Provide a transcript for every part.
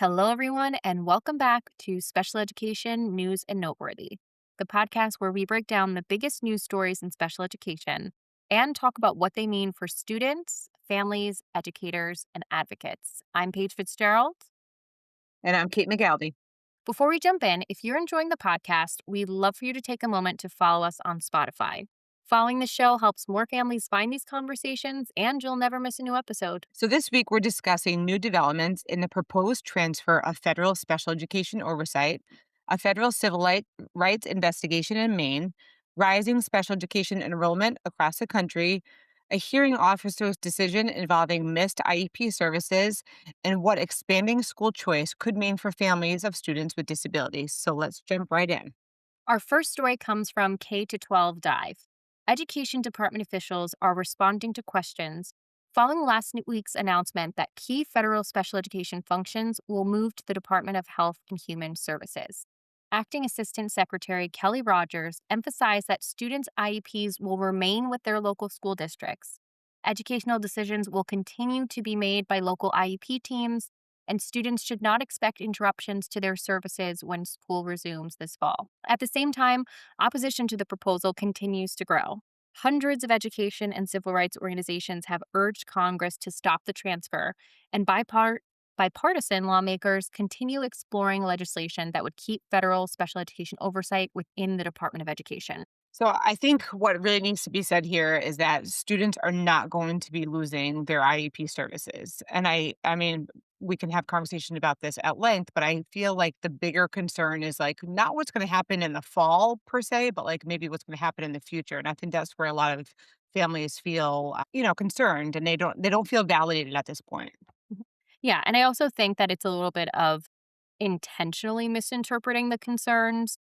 Hello, everyone, and welcome back to Special Education News and Noteworthy, the podcast where we break down the biggest news stories in special education and talk about what they mean for students, families, educators, and advocates. I'm Paige Fitzgerald. And I'm Kate McGaldy. Before we jump in, if you're enjoying the podcast, we'd love for you to take a moment to follow us on Spotify. Following the show helps more families find these conversations, and you'll never miss a new episode. So this week we're discussing new developments in the proposed transfer of federal special education oversight, a federal rights investigation in Maine, rising special education enrollment across the country, a hearing officer's decision involving missed IEP services, and what expanding school choice could mean for families of students with disabilities. So let's jump right in. Our first story comes from K 12 Dive. Education department officials are responding to questions following last week's announcement that key federal special education functions will move to the Department of Health and Human Services. Acting Assistant Secretary Kelly Rogers emphasized that students' IEPs will remain with their local school districts. Educational decisions will continue to be made by local IEP teams, and students should not expect interruptions to their services when school resumes this fall. At the same time, opposition to the proposal continues to grow. Hundreds of education and civil rights organizations have urged Congress to stop the transfer, and bipartisan lawmakers continue exploring legislation that would keep federal special education oversight within the Department of Education. So I think what really needs to be said here is that students are not going to be losing their IEP services. And I mean, we can have conversation about this at length, but I feel like the bigger concern is like not what's going to happen in the fall per se, but like maybe what's going to happen in the future. And I think that's where a lot of families feel, concerned and they don't feel validated at this point. Mhm. Yeah, and I also think that it's a little bit of intentionally misinterpreting the concerns,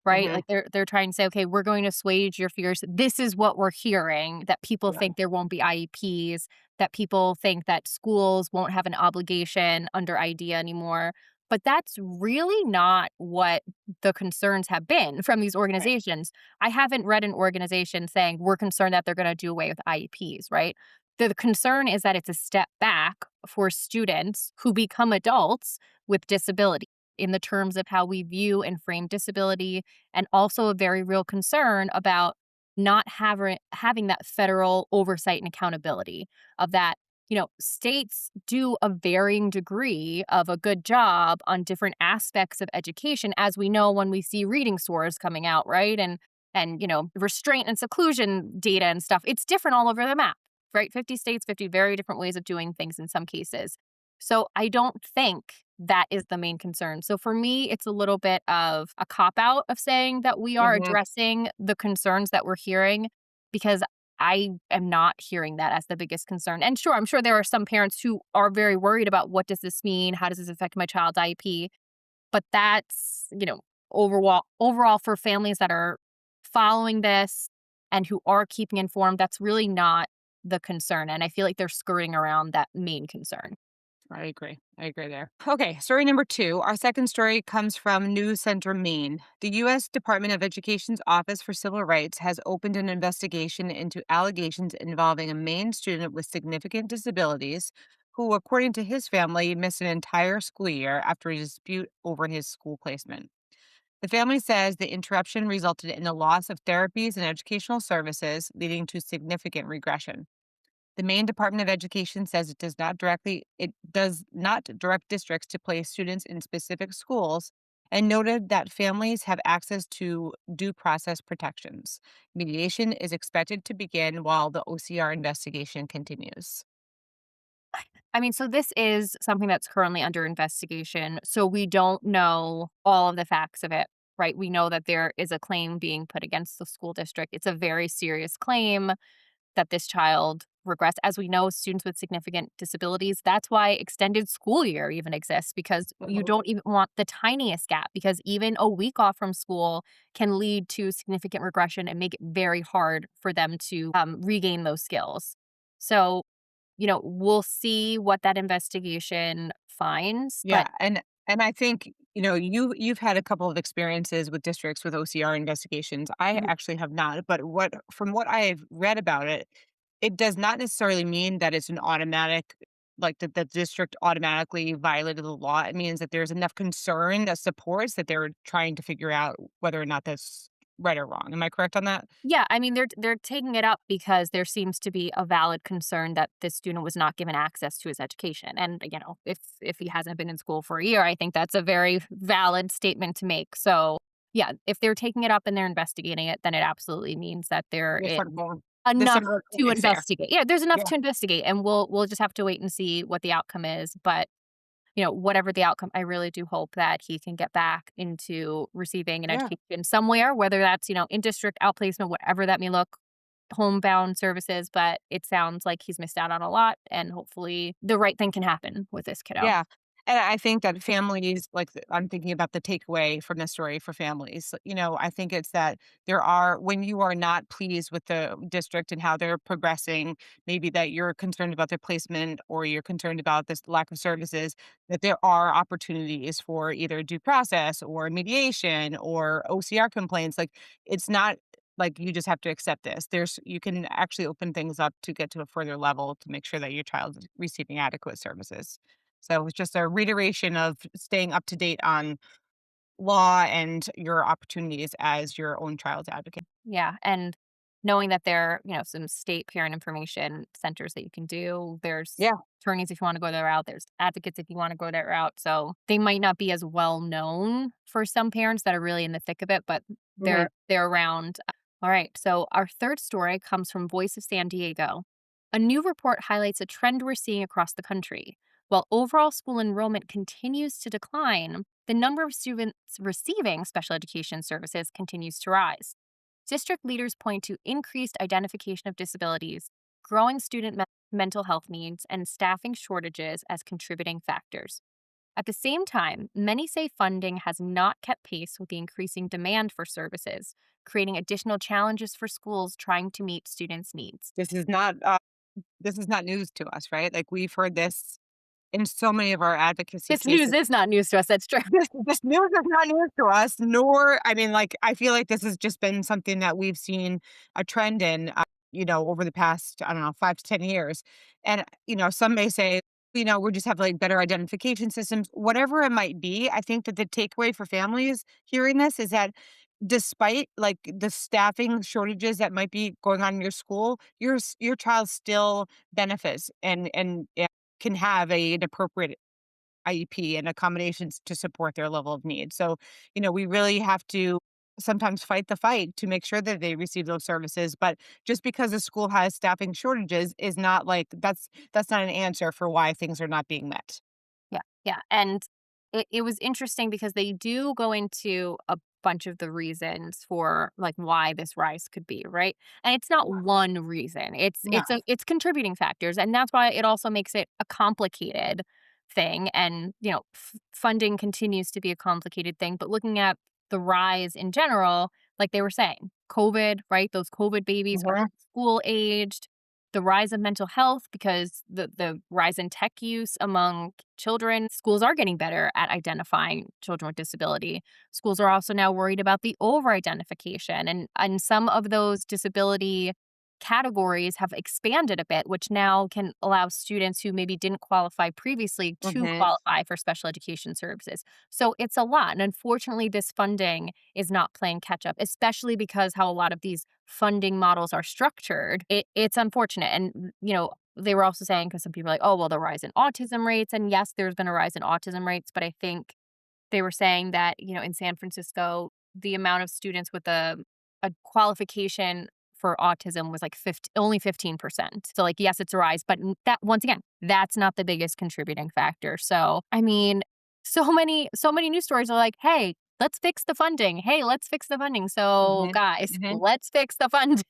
right? Hmm. Like they're trying to say, okay, we're going to assuage your fears. This is what we're hearing, that people Yeah. think there won't be IEPs, that people think that schools won't have an obligation under IDEA anymore. But that's really not what the concerns have been from these Right. organizations. I haven't read an organization saying we're concerned that they're going to do away with IEPs, right? The concern is that it's a step back for students who become adults with disability in the terms of how we view and frame disability, and also a very real concern about not having that federal oversight and accountability of that. States do a varying degree of a good job on different aspects of education, as we know when we see reading scores coming out, right? And restraint and seclusion data and stuff. It's different all over the map, right? 50 states, 50 very different ways of doing things in some cases. So I don't think that is the main concern. So for me, it's a little bit of a cop out of saying that we are Hmm. addressing the concerns that we're hearing, because I am not hearing that as the biggest concern. And sure, I'm sure there are some parents who are very worried about what does this mean? How does this affect my child's IEP? But that's overall for families that are following this and who are keeping informed, that's really not the concern. And I feel like they're skirting around that main concern. I agree. I agree there. Okay, story number two. Our second story comes from News Center, Maine. The U.S. Department of Education's Office for Civil Rights has opened an investigation into allegations involving a Maine student with significant disabilities who, according to his family, missed an entire school year after a dispute over his school placement. The family says the interruption resulted in the loss of therapies and educational services, leading to significant regression. The Maine Department of Education says it does not direct districts to place students in specific schools and noted that families have access to due process protections. Mediation is expected to begin while the OCR investigation continues. I mean, so this is something that's currently under investigation. So we don't know all of the facts of it, right? We know that there is a claim being put against the school district. It's a very serious claim that this child regressed. As we know, students with significant disabilities, that's why extended school year even exists, because you Mhm. don't even want the tiniest gap, because even a week off from school can lead to significant regression and make it very hard for them to regain those skills. So, we'll see what that investigation finds, but Yeah, and I think, you've had a couple of experiences with districts with OCR investigations. I Mhm. actually have not, but what I've read about it, it does not necessarily mean that it's an automatic. like that the district automatically violated the law. It means that there's enough concern that supports that they're trying to figure out whether or not that's right or wrong. Am I correct on that? Yeah, I mean, they're taking it up because there seems to be a valid concern that this student was not given access to his education. And, if he hasn't been in school for a year, I think that's a very valid statement to make. So, yeah, if they're taking it up and they're investigating it, then it absolutely means that there There's is something there's enough some to it's there. investigate. Yeah, there's enough Yeah, to investigate, and we'll just have to wait and see what the outcome is. But whatever the outcome, I really do hope that he can get back into receiving an yeah. education somewhere, whether that's, in district outplacement, whatever that may look, homebound services. But it sounds like he's missed out on a lot, and hopefully the right thing can happen with this kiddo. Yeah, and I think that families like, I'm thinking about the takeaway from this story for families. I think it's that there are when you are not pleased with the district and how they're progressing, maybe that you're concerned about their placement or you're concerned about this lack of services, that there are opportunities for either due process or mediation or OCR complaints. Like, it's not like you just have to accept this. You can actually open things up to get to a further level to make sure that your child is receiving adequate services. So it's just a reiteration of staying up to date on law and your opportunities as your own child's advocate. Yeah, and knowing that there are, some state parent information centers that you can do. There's Yeah. attorneys if you wanna go that route, there's advocates if you wanna go that route, so they might not be as well known for some parents that are really in the thick of it, but Mhm. they're around. Alright, so our 3rd story comes from Voice of San Diego. A new report highlights a trend we're seeing across the country. While overall school enrollment continues to decline, the number of students receiving special education services continues to rise. District leaders point to increased identification of disabilities, growing student mental health needs, and staffing shortages as contributing factors. At the same time, many say funding has not kept pace with the increasing demand for services, creating additional challenges for schools trying to meet students' needs. This is not this is not news to us, right? Like, we've heard this in so many of our advocacy This news cases. is not news to us, that's true. This news is not news to us, nor I mean, like, I feel like this has just been something that we've seen a trend in, over the past, I don't know, 5 to 10 years. And, some may say, we just have, like, better identification systems. Whatever it might be, I think that the takeaway for families hearing this is that despite, like, the staffing shortages that might be going on in your school, your child still benefits and can have an appropriate IEP and accommodations to support their level of need. So, we really have to sometimes fight the fight to make sure that they receive those services. But just because a school has staffing shortages is not like that's not an answer for why things are not being met. Yeah, yeah, and it was interesting because they do go into a bunch of the reasons for, like, why this rise could be, right? And it's not one reason. No. It's contributing factors, and that's why it also makes it a complicated thing, and, funding continues to be a complicated thing, but looking at the rise in general, like they were saying, COVID, right? Those COVID babies are Mhm, school-aged, the rise of mental health because the rise in tech use among children. Schools are getting better at identifying children with disability. Schools are also now worried about the over identification, and some of those disability categories have expanded a bit, which now can allow students who maybe didn't qualify previously to mhm. qualify for special education services. So it's a lot, and unfortunately this funding is not playing catch up, especially because how a lot of these funding models are structured. It's unfortunate. And, they were also saying, because some people are like, oh, well, the rise in autism rates. And yes, there's been a rise in autism rates, but I think they were saying that, in San Francisco, the amount of students with a qualification for autism was like only 15%. So, like, yes, it's a rise, but that, once again, that's not the biggest contributing factor. So, I mean, so many news stories are like, hey, let's fix the funding. Hey, let's fix the funding. So, Mhm, guys, mhm. let's fix the funding.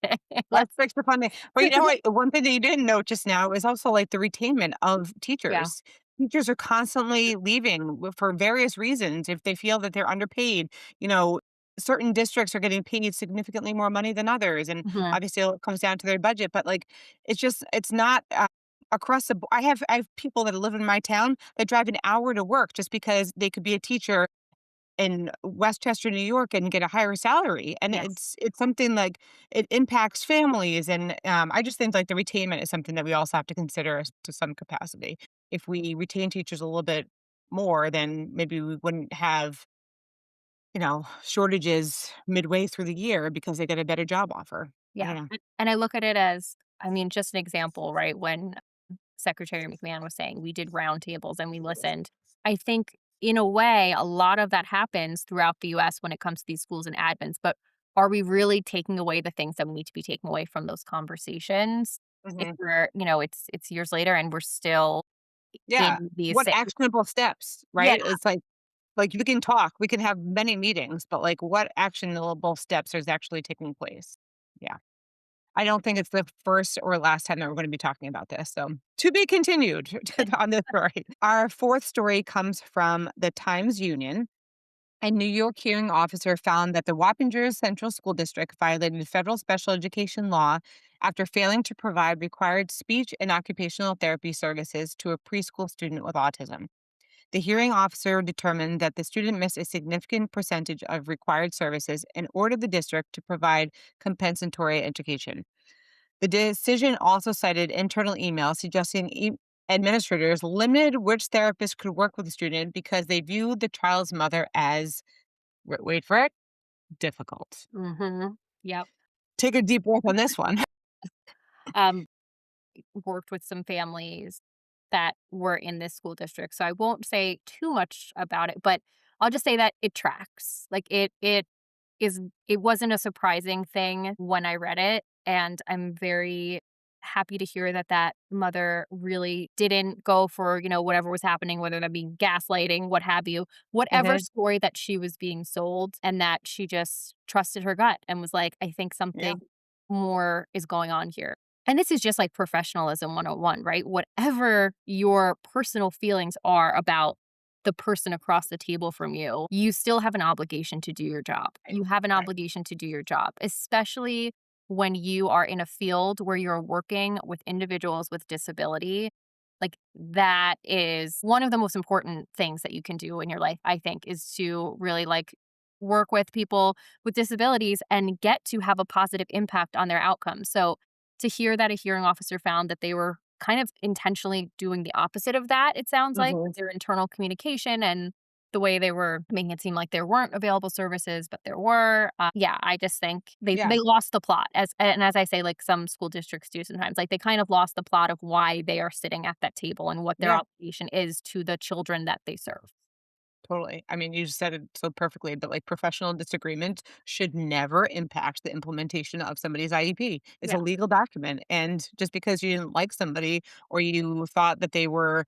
Let's let's fix the funding. But you know what? One thing that you didn't note just now is also, like, the retainment of Yeah. teachers. Teachers are constantly leaving for various reasons if they feel that they're underpaid. You know, certain districts are getting paid significantly more money than others, and Mhm. obviously it comes down to their budget, but, like, it's not, across the bo I have people that live in my town that drive an hour to work just because they could be a teacher in Westchester, New York, and get a higher salary, and Yes. it's something like it impacts families, and, I just think, like, the retainment is something that we also have to consider to some capacity. if we retain teachers a little bit more, then maybe we wouldn't have, shortages midway through the year because they get a better job offer. I Yeah, don't know. and I look at it as, I mean, just an example, right? When Secretary McMahon was saying we did roundtables and we listened. I think in a way, a lot of that happens throughout the US when it comes to these schools and admins, but are we really taking away the things that we need to be taking away from those conversations if Mhm. we're, it's years later and we're still Yeah. in these What sa actionable steps, Yeah, right? It's like we can talk, we can have many meetings, but like what actionable steps is actually taking place? Yeah. I don't think it's the first or last time that we're going to be talking about this. So, to be continued on this story. Our fourth story comes from the Times Union. A New York hearing officer found that the Wappinger Central School District violated federal special education law after failing to provide required speech and occupational therapy services to a preschool student with autism. The hearing officer determined that the student missed a significant percentage of required services and ordered the district to provide compensatory education. The decision also cited internal emails suggesting administrators limited which therapists could work with the student because they viewed the child's mother as, wait for it, difficult. mhm, yep. Take a deep breath on this one. Um, Worked with some families that were in this school district, so I won't say too much about it, but I'll just say that it tracks. Like, it wasn't a surprising thing when I read it, and I'm very happy to hear that that mother really didn't go for, whatever was happening, whether that be gaslighting, what have you, whatever Mhm. story that she was being sold, and that she just trusted her gut and was like, "I think Yeah, something more is going on here." And this is just like professionalism 101, right? Whatever your personal feelings are about the person across the table from you, you still have an obligation to do your job. right, You have an right. obligation to do your job, especially when you are in a field where you're working with individuals with disability. Like, that is one of the most important things that you can do in your life, I think, is to really like work with people with disabilities and get to have a positive impact on their outcomes. So to hear that a hearing officer found that they were kind of intentionally doing the opposite of that, it sounds like, Mhm. with their internal communication and the way they were making it seem like there weren't available services, but there were. Yeah, I just think they Yeah, lost the plot, as I say, like some school districts do sometimes. Like, they kind of lost the plot of why they are sitting at that table and what their yeah, obligation is to the children that they serve. totally. I mean, you just said it so perfectly, but like professional disagreement should never impact the implementation of somebody's IEP. It's Yeah, a legal document. And just because you didn't like somebody or you thought that they were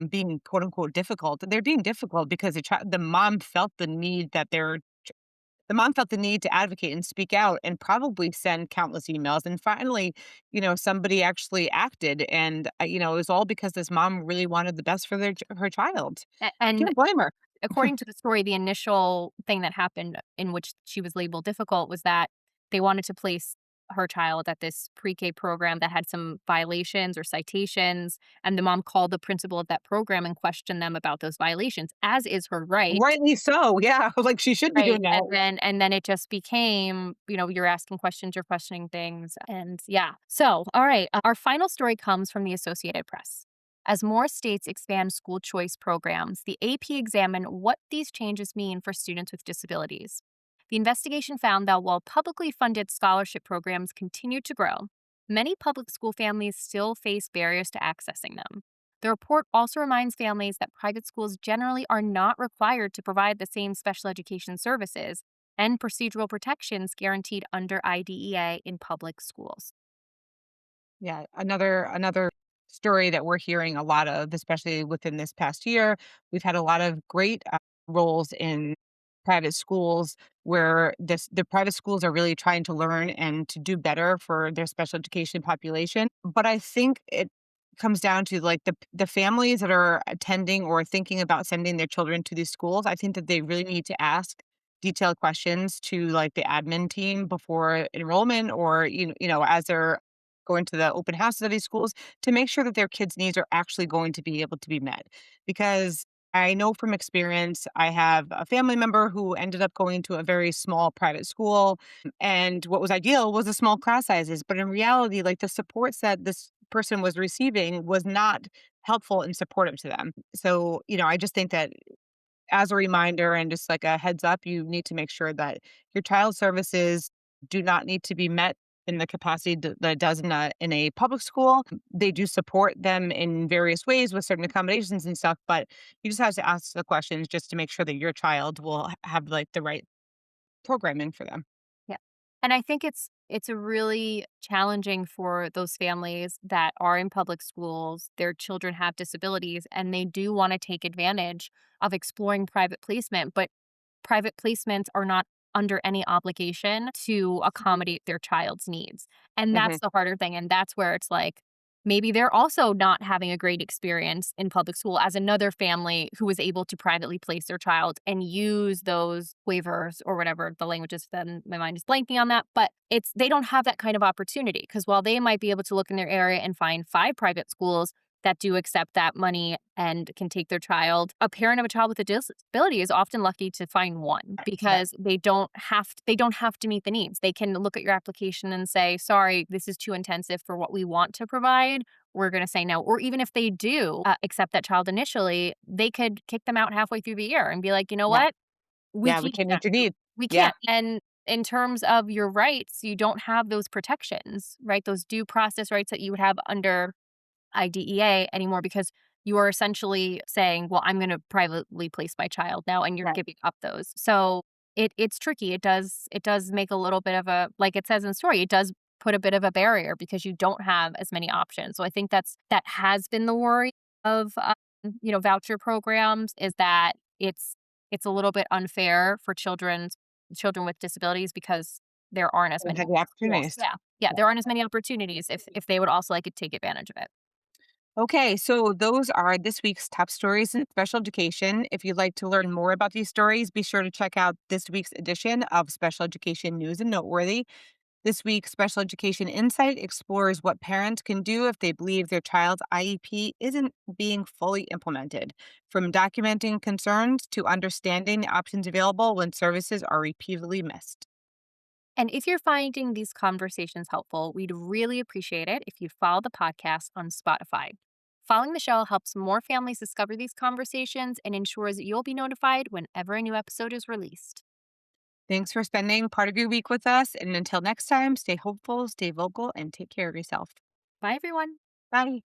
being quote unquote difficult, they're being difficult because the mom felt the need that the mom felt the need to advocate and speak out and probably send countless emails. And finally, somebody actually acted. And, it was all because this mom really wanted the best for her child. and Can't blame her. according to the story, the initial thing that happened in which she was labeled difficult was that they wanted to place her child at this pre-K program that had some violations or citations, and the mom called the principal of that program and questioned them about those violations, as is her right. Rightly so. Yeah. Like she should be Right, doing that. and then it just became, you're asking questions, you're questioning things, and yeah. So, all right, our final story comes from the Associated Press. As more states expand school choice programs, the AP examined what these changes mean for students with disabilities. The investigation found that while publicly funded scholarship programs continue to grow, many public school families still face barriers to accessing them. The report also reminds families that private schools generally are not required to provide the same special education services and procedural protections guaranteed under IDEA in public schools. Yeah, another story that we're hearing a lot of, especially within this past year. We've had a lot of great roles in private schools where the private schools are really trying to learn and to do better for their special education population. But I think it comes down to like the families that are attending or thinking about sending their children to these schools. I think that they really need to ask detailed questions to like the admin team before enrollment or as they're going to the open houses of these schools to make sure that their kids' needs are actually going to be able to be met. Because I know from experience, I have a family member who ended up going to a very small private school. And what was ideal was the small class sizes. But in reality, like the supports that this person was receiving was not helpful and supportive to them. So, I just think that as a reminder and just like a heads up, you need to make sure that your child services do not need to be met in the capacity that it does in a public school. They do support them in various ways with certain accommodations and stuff, but you just have to ask the questions just to make sure that your child will have like the right programming for them. Yeah. And I think it's a really challenging for those families that are in public schools, their children have disabilities, and they do wanna take advantage of exploring private placement, but private placements are not under any obligation to accommodate their child's needs. And Hmm. that's the harder thing. And that's where it's like, maybe they're also not having a great experience in public school as another family who was able to privately place their child and use those waivers or whatever the language is. Then my mind is blanking on that. But they don't have that kind of opportunity because while they might be able to look in their area and find 5 private schools that do accept that money and can take their child. A parent of a child with a disability is often lucky to find one Right. because they don't have to meet the needs. They can look at your application and say, "Sorry, this is too intensive for what we want to provide. We're going to say no." Or even if they do accept that child initially, they could kick them out halfway through the year and be like, "You know Yeah. what? We Yeah. We can't. can meet your needs. We Yeah. can't." And in terms of your rights, you don't have those protections, right? Those due process rights that you would have under IDEA anymore because you are essentially saying, "Well, I'm gonna privately place my child now," and you're Right. giving up those. So it's tricky. It does make a little bit of a like it says in the story, it does put a bit of a barrier because you don't have as many options. So I think that has been the worry of voucher programs is that it's a little bit unfair for children with disabilities because there aren't as Don't many have the schools. opportunities. Yeah. Yeah, there aren't as many opportunities if they would also like to take advantage of it. Okay, so those are this week's top stories in special education. If you'd like to learn more about these stories, be sure to check out this week's edition of Special Education News and Noteworthy. This week's Special Education Insight explores what parents can do if they believe their child's IEP isn't being fully implemented, from documenting concerns to understanding the options available when services are repeatedly missed. And if you're finding these conversations helpful, we'd really appreciate it if you'd follow the podcast on Spotify. Following the show helps more families discover these conversations and ensures that you'll be notified whenever a new episode is released. Thanks for spending part of your week with us. And until next time, stay hopeful, stay vocal, and take care of yourself. Bye, everyone. Bye.